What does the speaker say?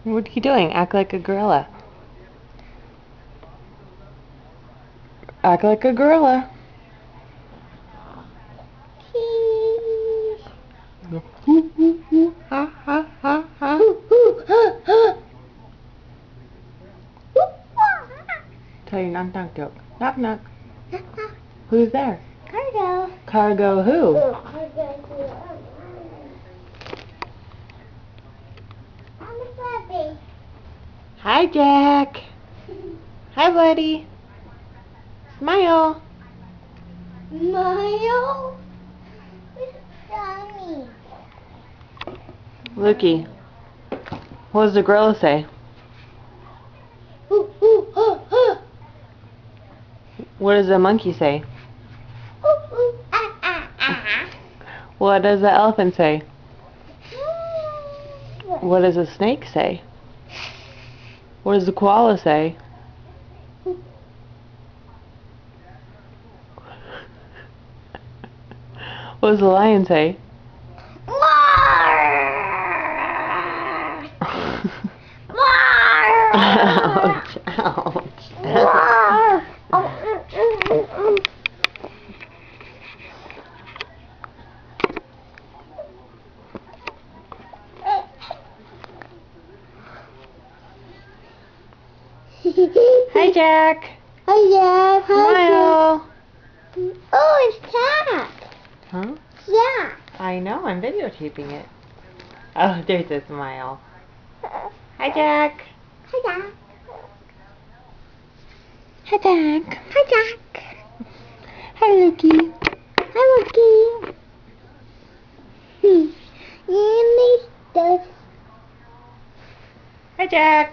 What are you doing? Act like a gorilla. Act like a gorilla. Go, hoo, hoo, hoo, ha, ha, ha, ha. Tell your knock knock joke. Knock knock. Who's there? Cargo. Cargo who? I'm a puppy. Hi, Jack. Hi, buddy. Smile. Mario. Tommy. Looky. What does the gorilla say? What does the monkey say? What does the elephant say? What does the snake say? What does the koala say? What does the lion say? Ouch, ouch. Hi, Jack. Hi, Jack. Smile. Oh, it's Jack. Huh? Jack. I know, I'm videotaping it. Oh, there's a smile. Hi, Jack. Hi, Jack. Hi, Jack. Hi, Jack. Hi, Lukey. Hi, Lucky. Hi, Jack.